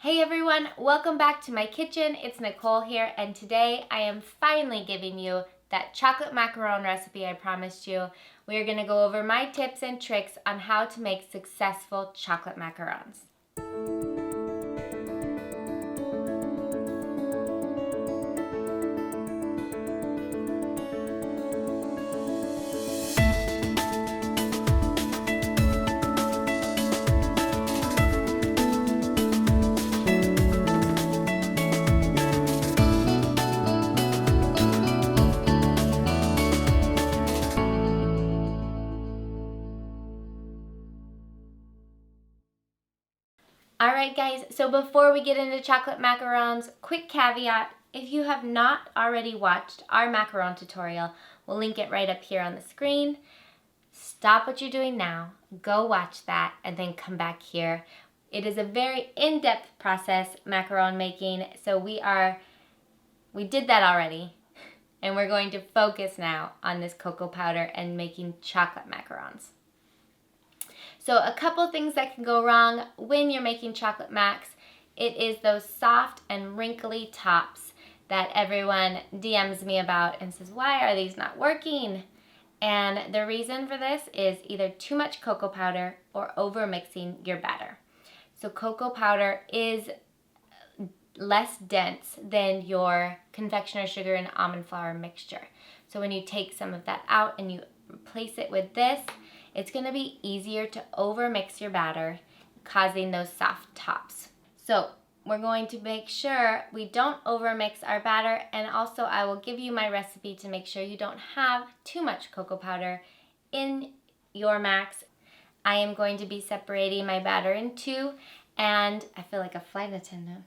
Hey everyone, welcome back to my kitchen. It's Nicole here, and today I am finally giving you that chocolate macaron recipe I promised you. We are going to go over my tips and tricks on how to make successful chocolate macarons. Alright guys, so before we get into chocolate macarons, quick caveat, if you have not already watched our macaron tutorial, we'll link it right up here on the screen. Stop what you're doing now, go watch that, and then come back here. It is a very in-depth process, macaron making, so we did that already, and we're going to focus now on this cocoa powder and making chocolate macarons. So a couple things that can go wrong when you're making chocolate macs, it is those soft and wrinkly tops that everyone DMs me about and says, why are these not working? And the reason for this is either too much cocoa powder or over mixing your batter. So cocoa powder is less dense than your confectioner sugar and almond flour mixture. So when you take some of that out and you replace it with this, it's going to be easier to overmix your batter, causing those soft tops. So we're going to make sure we don't overmix our batter, and also I will give you my recipe to make sure you don't have too much cocoa powder in your macs. I am going to be separating my batter in two, and I feel like a flight attendant.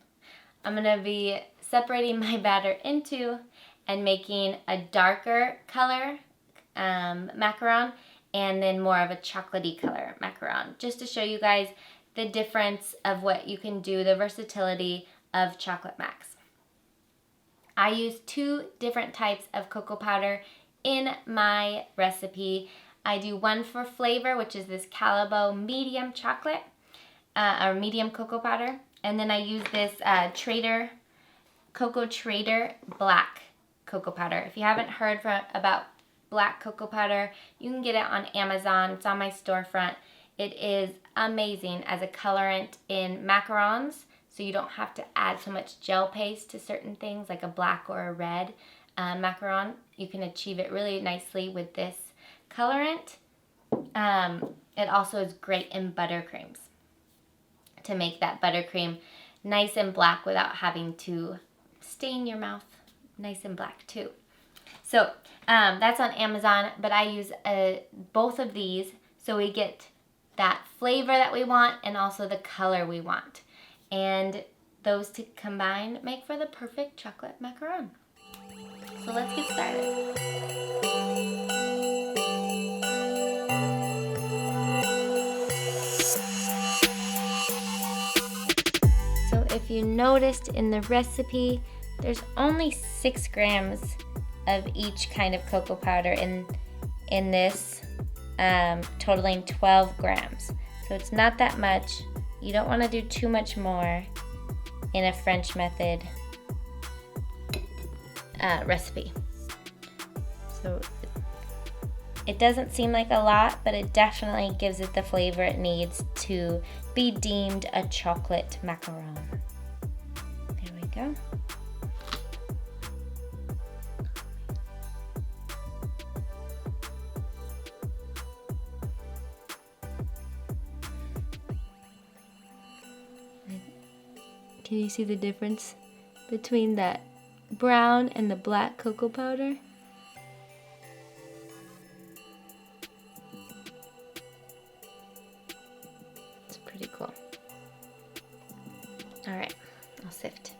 I'm going to be separating my batter in two and making a darker color macaron, and then more of a chocolatey color macaron, just to show you guys the difference of what you can do, the versatility of chocolate macs. I use two different types of cocoa powder in my recipe. I do one for flavor, which is this Calabo medium chocolate, or medium cocoa powder, and then I use this Cocoa Trader black cocoa powder. If you haven't heard about black cocoa powder, you can get it on Amazon. It's on my storefront. It is amazing as a colorant in macarons, so you don't have to add so much gel paste to certain things like a black or a red macaron. You can achieve it really nicely with this colorant. It also is great in buttercreams to make that buttercream nice and black without having to stain your mouth nice and black too. So that's on Amazon, but I use both of these so we get that flavor that we want and also the color we want. And those two combined make for the perfect chocolate macaron. So let's get started. So if you noticed in the recipe, there's only 6 grams of each kind of cocoa powder in this, totaling 12 grams. So it's not that much. You don't want to do too much more in a French method recipe. So it doesn't seem like a lot, but it definitely gives it the flavor it needs to be deemed a chocolate macaron. There we go. Can you see the difference between that brown and the black cocoa powder? It's pretty cool. All right, I'll sift.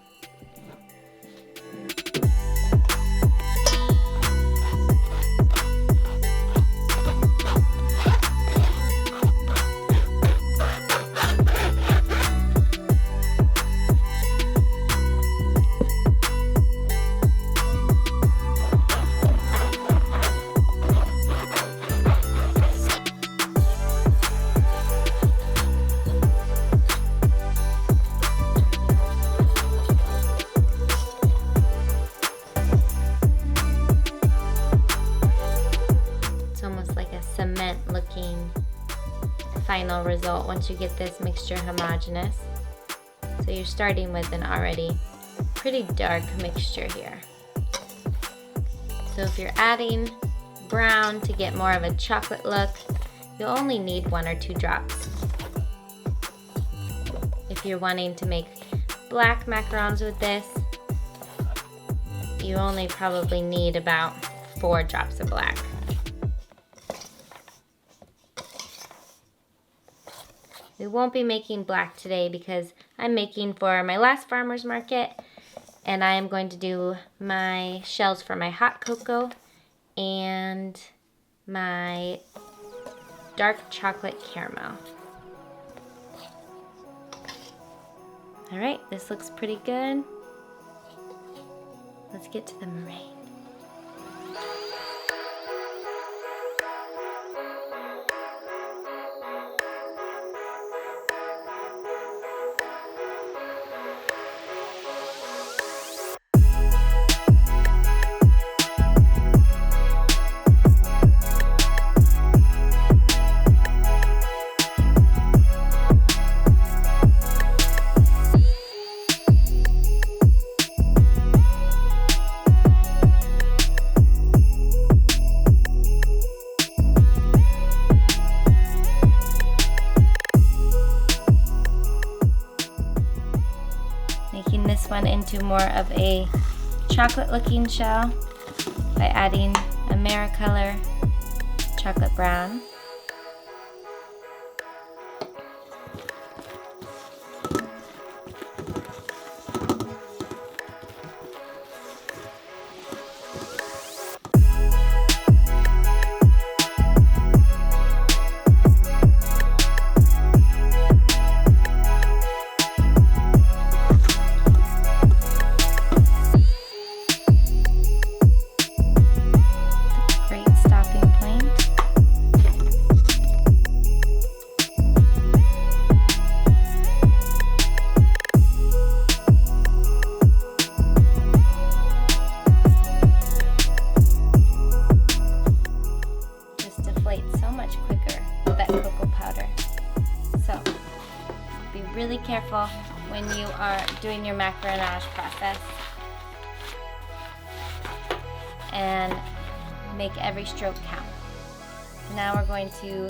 result once you get this mixture homogeneous. So you're starting with an already pretty dark mixture here. So if you're adding brown to get more of a chocolate look, you'll only need 1 or 2 drops. If you're wanting to make black macarons with this, you only probably need about 4 drops of black. We won't be making black today because I'm making for my last farmer's market, and I am going to do my shells for my hot cocoa and my dark chocolate caramel. All right, this looks pretty good. Let's get to the meringue. Making this one into more of a chocolate looking shell by adding a Maricolor chocolate brown. Really careful when you are doing your macaronage process, and make every stroke count. Now we're going to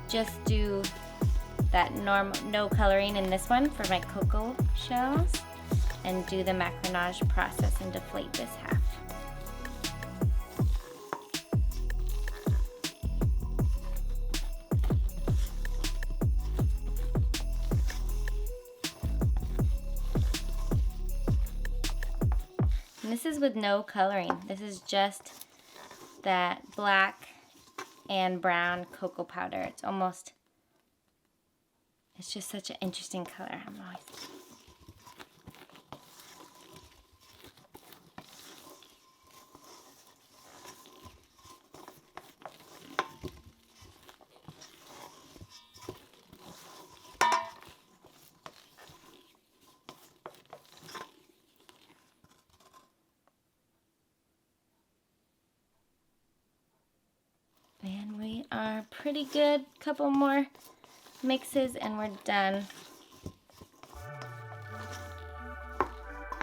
just do that no coloring in this one for my cocoa shells and do the macaronage process and deflate this half. And this is with no coloring. This is just that black and brown cocoa powder. It's just such an interesting color. And we are pretty good. Couple more mixes and we're done.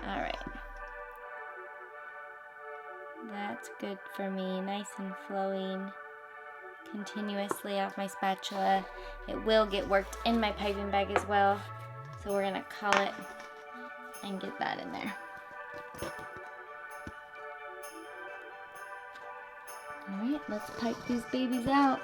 All right. That's good for me. Nice and flowing continuously off my spatula. It will get worked in my piping bag as well. So we're gonna call it and get that in there. Alright, let's pipe these babies out.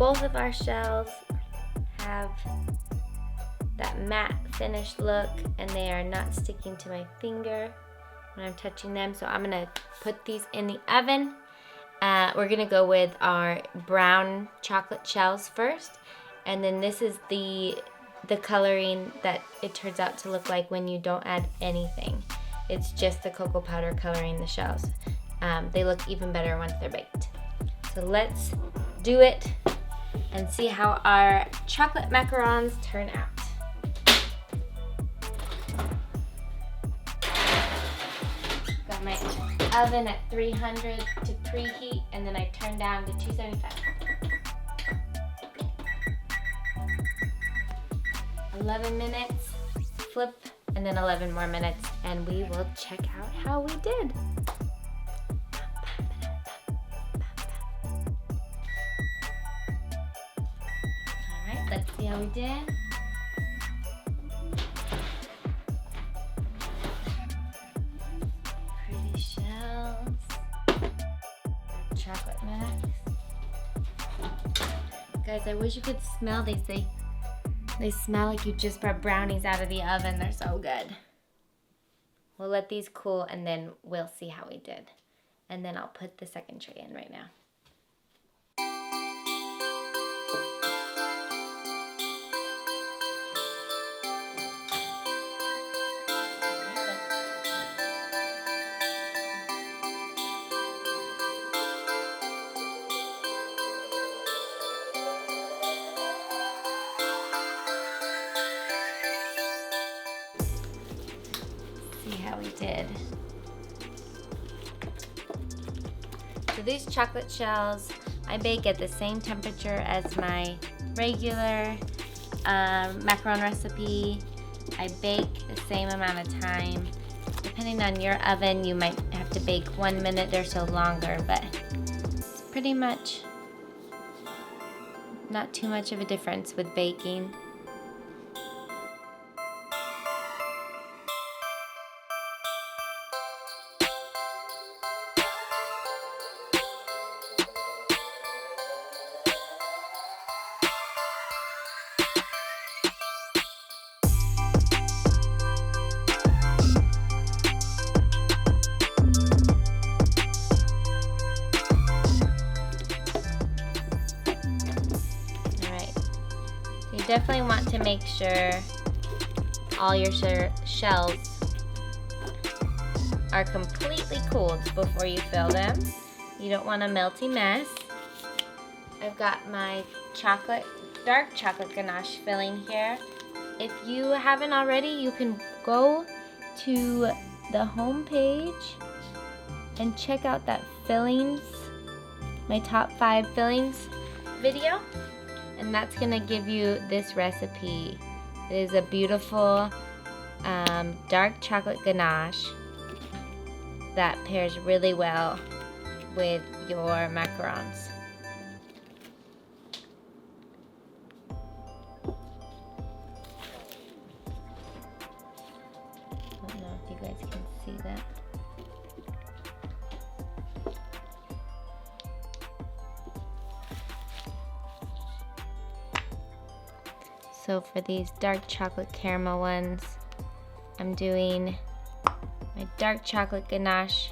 both of our shells have that matte finished look and they are not sticking to my finger when I'm touching them. So I'm gonna put these in the oven. We're gonna go with our brown chocolate shells first, and then this is the coloring that it turns out to look like when you don't add anything. It's just the cocoa powder coloring the shells. They look even better once they're baked. So let's do it and see how our chocolate macarons turn out. Got my oven at 300 to preheat, and then I turn down to 275. 11 minutes, flip, and then 11 more minutes, and we will check out how we did. All right, let's see how we did. Pretty shells. Chocolate mix. Guys, I wish you could smell these. They smell like you just brought brownies out of the oven. They're so good. We'll let these cool and then we'll see how we did. And then I'll put the second tray in right now. How we did. So these chocolate shells I bake at the same temperature as my regular macaron recipe. I bake the same amount of time. Depending on your oven, you might have to bake 1 minute or so longer, but it's pretty much not too much of a difference with baking. Definitely want to make sure all your shells are completely cooled before you fill them. You don't want a melty mess. I've got my dark chocolate ganache filling here. If you haven't already, you can go to the home page and check out that fillings, my top 5 fillings video. And that's gonna give you this recipe. It is a beautiful dark chocolate ganache that pairs really well with your macarons. I don't know if you guys can see that. So for these dark chocolate caramel ones, I'm doing my dark chocolate ganache,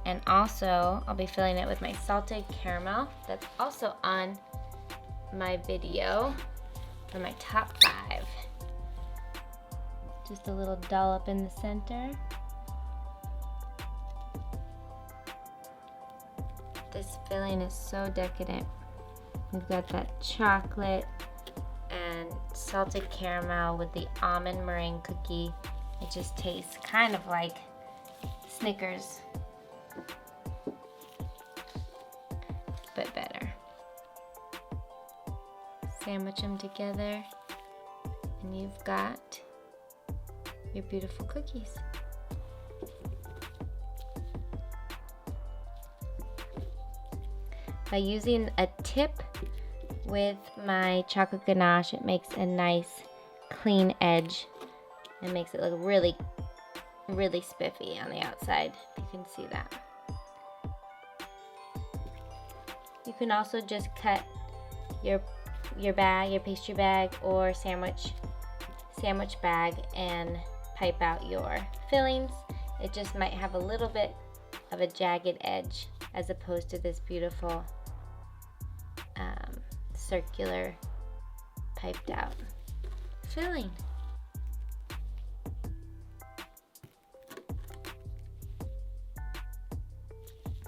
and also I'll be filling it with my salted caramel. That's also on my video for my top 5. Just a little dollop in the center. This filling is so decadent. We've got that chocolate and salted caramel with the almond meringue cookie. It just tastes kind of like Snickers, but better. Sandwich them together and you've got your beautiful cookies. By using a tip with my chocolate ganache, it makes a nice clean edge. It makes it look really, really spiffy on the outside. You can see that. You can also just cut your bag, your pastry bag or sandwich bag, and pipe out your fillings. It just might have a little bit of a jagged edge as opposed to this beautiful circular piped out filling.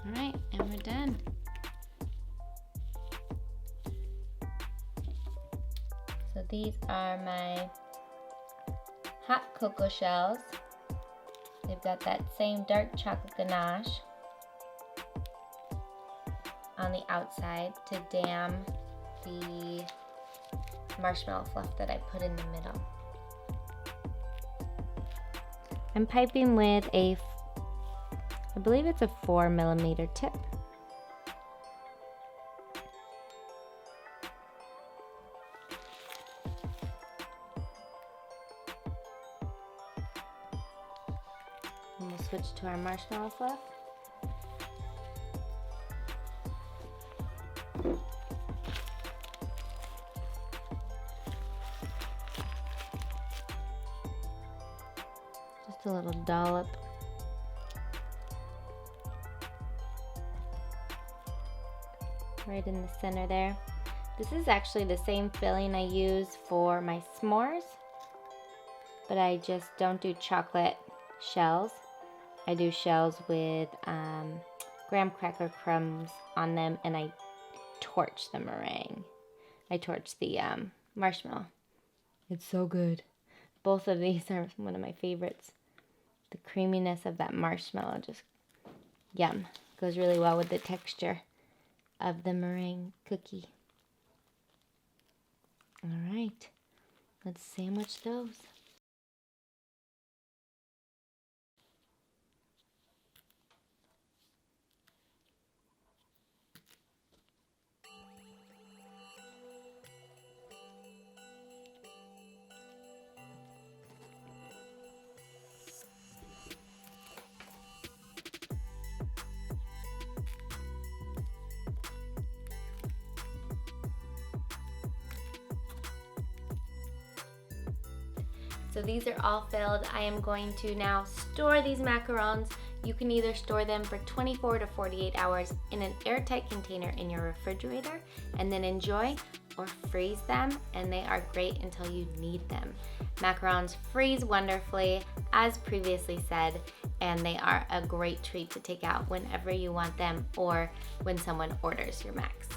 Alright, and we're done. So these are my hot cocoa shells. They've got that same dark chocolate ganache on the outside to dam the marshmallow fluff that I put in the middle. I'm piping with I believe it's a 4mm tip. And we'll switch to our marshmallow fluff. Just a little dollop. Right in the center there. This is actually the same filling I use for my s'mores, but I just don't do chocolate shells. I do shells with graham cracker crumbs on them, and I torch the meringue. I torch the marshmallow. It's so good. Both of these are one of my favorites. The creaminess of that marshmallow, just yum. Goes really well with the texture of the meringue cookie. All right, let's sandwich those. So these are all filled. I am going to now store these macarons. You can either store them for 24 to 48 hours in an airtight container in your refrigerator and then enjoy, or freeze them, and they are great until you need them. Macarons freeze wonderfully, as previously said, and they are a great treat to take out whenever you want them or when someone orders your macs.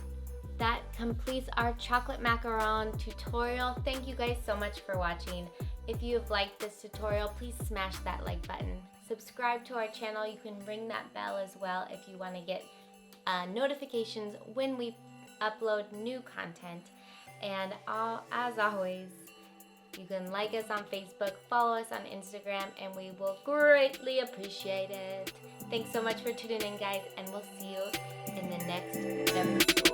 That completes our chocolate macaron tutorial. Thank you guys so much for watching. If you have liked this tutorial, please smash that like button. Subscribe to our channel. You can ring that bell as well if you want to get notifications when we upload new content. And as always, you can like us on Facebook, follow us on Instagram, and we will greatly appreciate it. Thanks so much for tuning in, guys, and we'll see you in the next episode.